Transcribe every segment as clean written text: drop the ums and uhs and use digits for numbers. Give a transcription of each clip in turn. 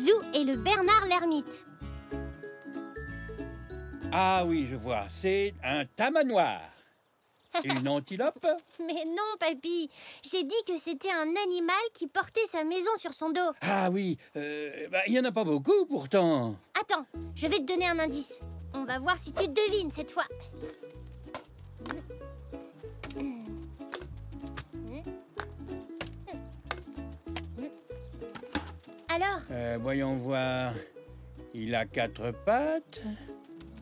Zou et le Bernard l'ermite. Ah oui, je vois, c'est un tamanoir. Une antilope? Mais non, papy. J'ai dit que c'était un animal qui portait sa maison sur son dos. Ah oui, il y en a pas beaucoup pourtant. Attends, je vais te donner un indice. On va voir si tu devines cette fois. Alors? Voyons voir. Il a 4 pattes.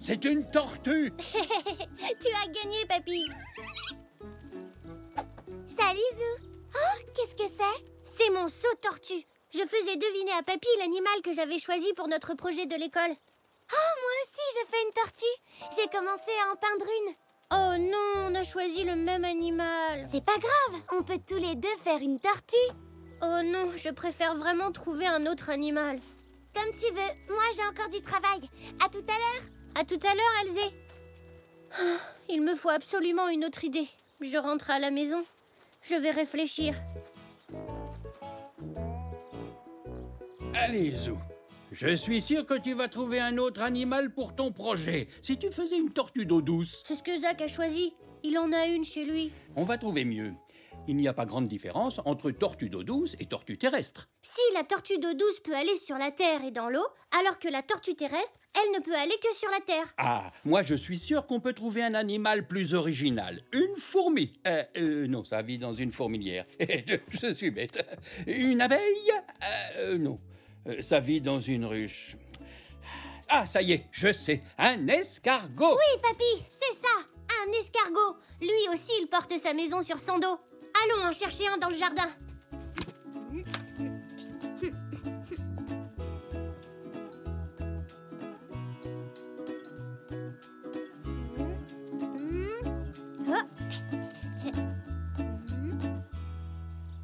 C'est une tortue. Tu as gagné, papy. Salut, Zou. Oh, qu'est-ce que c'est? C'est mon saut-tortue. Je faisais deviner à papy l'animal que j'avais choisi pour notre projet de l'école. Oh, moi aussi, je fais une tortue. J'ai commencé à en peindre une. Oh non, on a choisi le même animal. C'est pas grave, on peut tous les deux faire une tortue. Oh non, je préfère vraiment trouver un autre animal. Comme tu veux, moi j'ai encore du travail. À tout à l'heure. À tout à l'heure, Elzé. Ah, il me faut absolument une autre idée. Je rentre à la maison. Je vais réfléchir. Allez, Zou. Je suis sûr que tu vas trouver un autre animal pour ton projet. Si tu faisais une tortue d'eau douce. C'est ce que Zach a choisi. Il en a une chez lui. On va trouver mieux. Il n'y a pas grande différence entre tortue d'eau douce et tortue terrestre. Si la tortue d'eau douce peut aller sur la terre et dans l'eau, alors que la tortue terrestre, elle ne peut aller que sur la terre. Ah, moi je suis sûr qu'on peut trouver un animal plus original. Une fourmi. Non, ça vit dans une fourmilière. Je suis bête. Une abeille? Non. Ça vit dans une ruche. Ah, ça y est, je sais. Un escargot. Oui, papy, c'est ça. Un escargot. Lui aussi, il porte sa maison sur son dos. Allons en chercher un dans le jardin.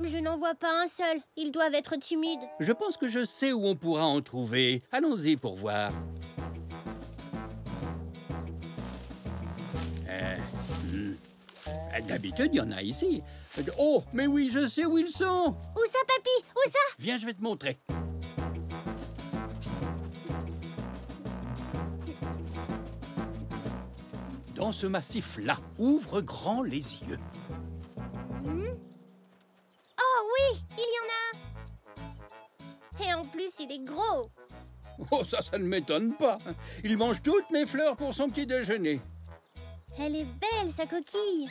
Je n'en vois pas un seul. Ils doivent être timides. Je pense que je sais où on pourra en trouver. Allons-y pour voir. D'habitude, il y en a ici. Oh, mais oui, je sais où ils sont. Où ça, papy? Où ça? Viens, je vais te montrer. Dans ce massif-là, ouvre grand les yeux. Oh oui, il y en a un. Et en plus, il est gros. Oh, ça ne m'étonne pas. Il mange toutes mes fleurs pour son petit déjeuner. Elle est belle, sa coquille.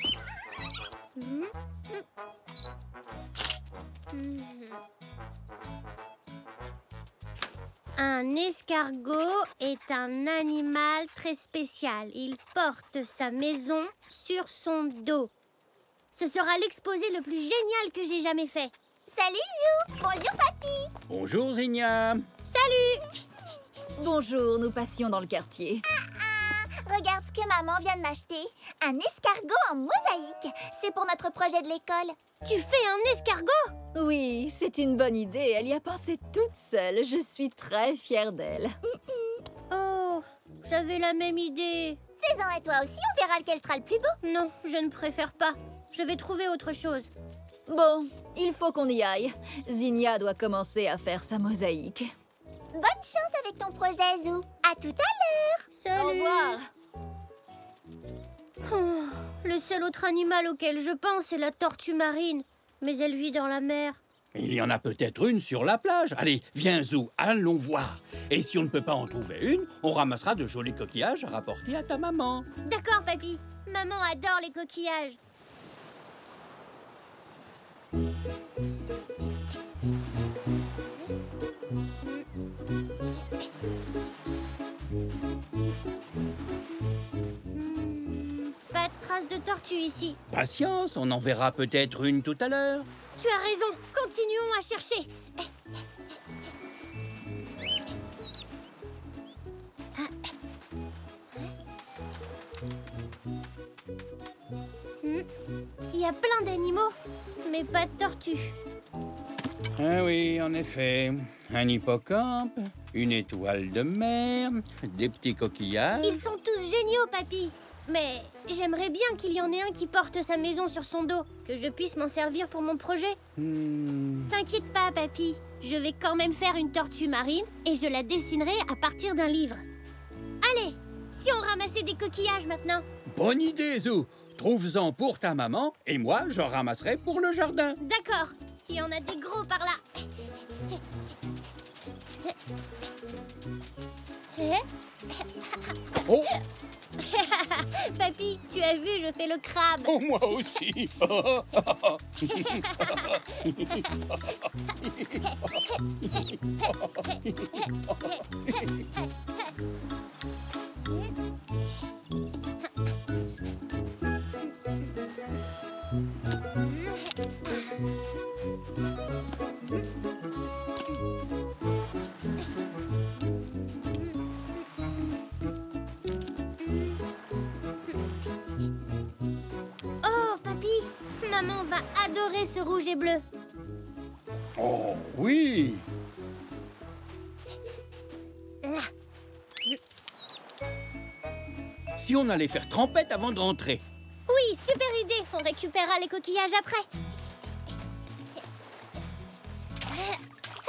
Un escargot est un animal très spécial. Il porte sa maison sur son dos. Ce sera l'exposé le plus génial que j'ai jamais fait. Salut, Zou. Bonjour, papy. Bonjour, Zigna. Salut! Bonjour, nous passions dans le quartier. Regarde ce que maman vient de m'acheter. Un escargot en mosaïque. C'est pour notre projet de l'école. Tu fais un escargot? Oui, c'est une bonne idée. Elle y a pensé toute seule. Je suis très fière d'elle. Oh, j'avais la même idée. Fais-en à toi aussi, on verra lequel sera le plus beau. Non, je ne préfère pas. Je vais trouver autre chose. Bon, il faut qu'on y aille. Zinnia doit commencer à faire sa mosaïque. Bonne chance avec ton projet, Zou. À tout à l'heure. Salut! Au revoir. Oh, le seul autre animal auquel je pense est la tortue marine. Mais elle vit dans la mer. Il y en a peut-être une sur la plage. Allez, viens, Zou, allons voir. Et si on ne peut pas en trouver une, on ramassera de jolis coquillages à rapporter à ta maman. D'accord, papy. Maman adore les coquillages. Pas de traces de tortue ici. Patience, on en verra peut-être une tout à l'heure. Tu as raison. Continuons à chercher. Il y a plein d'animaux, mais pas de tortues. Ah oui, en effet. Un hippocampe, une étoile de mer, des petits coquillages. Ils sont tous géniaux, papy. Mais j'aimerais bien qu'il y en ait un qui porte sa maison sur son dos, que je puisse m'en servir pour mon projet. T'inquiète pas, papy. Je vais quand même faire une tortue marine et je la dessinerai à partir d'un livre. Allez, si on ramassait des coquillages maintenant. Bonne idée, Zou. Trouve-en pour ta maman et moi, j'en ramasserai pour le jardin. D'accord, il y en a des gros par là. Oh, Papy, tu as vu, je fais le crabe. oh, moi aussi. Oh, papy, maman va adorer ce rouge et bleu. Oh, oui. Là. Si on allait faire trempette avant de rentrer. Oui, super idée. On récupérera les coquillages après.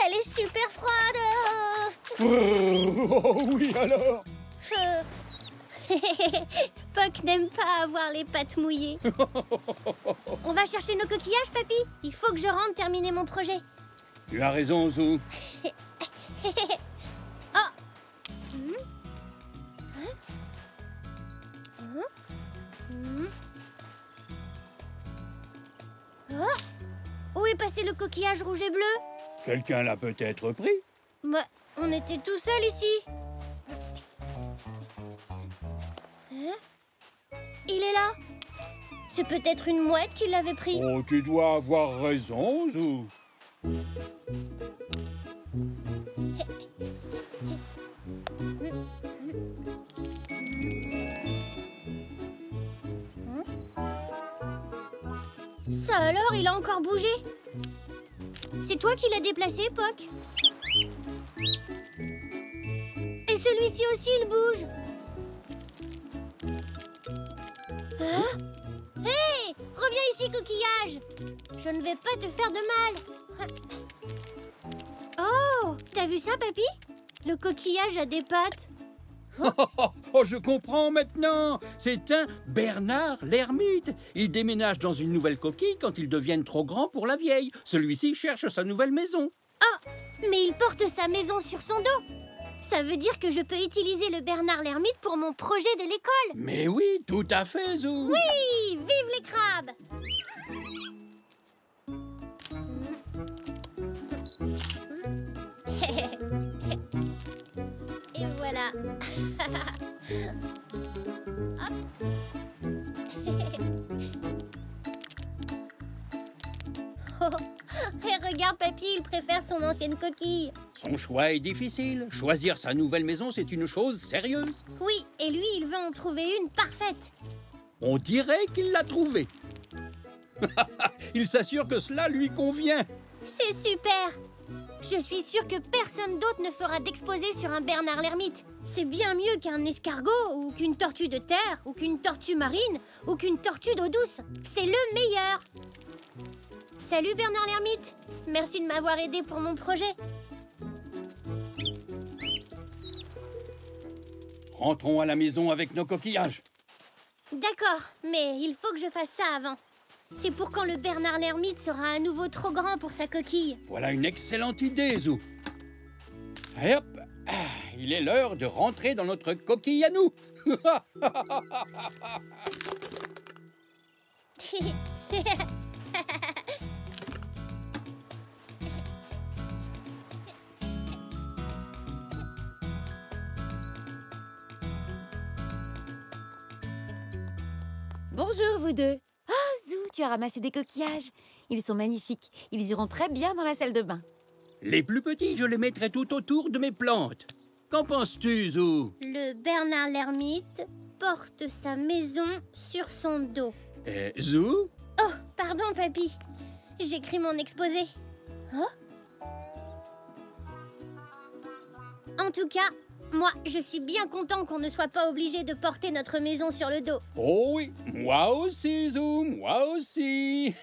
Elle est super froide. Oh, oui, alors. Puck n'aime pas avoir les pattes mouillées. On va chercher nos coquillages, papy. Il faut que je rentre terminer mon projet. Tu as raison, Zou. Où est passé le coquillage rouge et bleu? Quelqu'un l'a peut-être pris. Bah, on était tout seuls ici. Il est là. C'est peut-être une mouette qui l'avait pris. Oh, tu dois avoir raison, Zou. Ça alors, il a encore bougé? C'est toi qui l'as déplacé, Puck? Et celui-ci aussi, il bouge. Hein? Hé! Reviens ici, coquillage! Je ne vais pas te faire de mal. Oh! T'as vu ça, papy? Le coquillage a des pattes. Oh, je comprends maintenant. C'est un Bernard l'ermite. Il déménage dans une nouvelle coquille quand ils deviennent trop grands pour la vieille. Celui-ci cherche sa nouvelle maison. Oh! Mais il porte sa maison sur son dos. Ça veut dire que je peux utiliser le Bernard l'ermite pour mon projet de l'école. Mais oui, tout à fait, Zou. Oui! Vive les crabes! Et voilà. Oh, et regarde, papy, il préfère son ancienne coquille. Son choix est difficile. Choisir sa nouvelle maison, c'est une chose sérieuse. Oui, et lui, il veut en trouver une parfaite. On dirait qu'il l'a trouvée. Il s'assure que cela lui convient. C'est super! Je suis sûre que personne d'autre ne fera d'exposé sur un Bernard l'ermite. C'est bien mieux qu'un escargot, ou qu'une tortue de terre, ou qu'une tortue marine, ou qu'une tortue d'eau douce. C'est le meilleur! Salut Bernard l'ermite! Merci de m'avoir aidé pour mon projet. Rentrons à la maison avec nos coquillages. D'accord, mais il faut que je fasse ça avant. C'est pour quand le Bernard l'ermite sera à nouveau trop grand pour sa coquille. Voilà une excellente idée, Zou. Et hop, il est l'heure de rentrer dans notre coquille à nous. Bonjour, vous deux. Oh, Zou, tu as ramassé des coquillages. Ils sont magnifiques. Ils iront très bien dans la salle de bain. Les plus petits, je les mettrai tout autour de mes plantes. Qu'en penses-tu, Zou? Le Bernard l'ermite porte sa maison sur son dos. Zou? Oh, pardon, papy. J'écris mon exposé. Oh? En tout cas, Moi, je suis bien content qu'on ne soit pas obligé de porter notre maison sur le dos. Oh oui, moi aussi, Zou, moi aussi.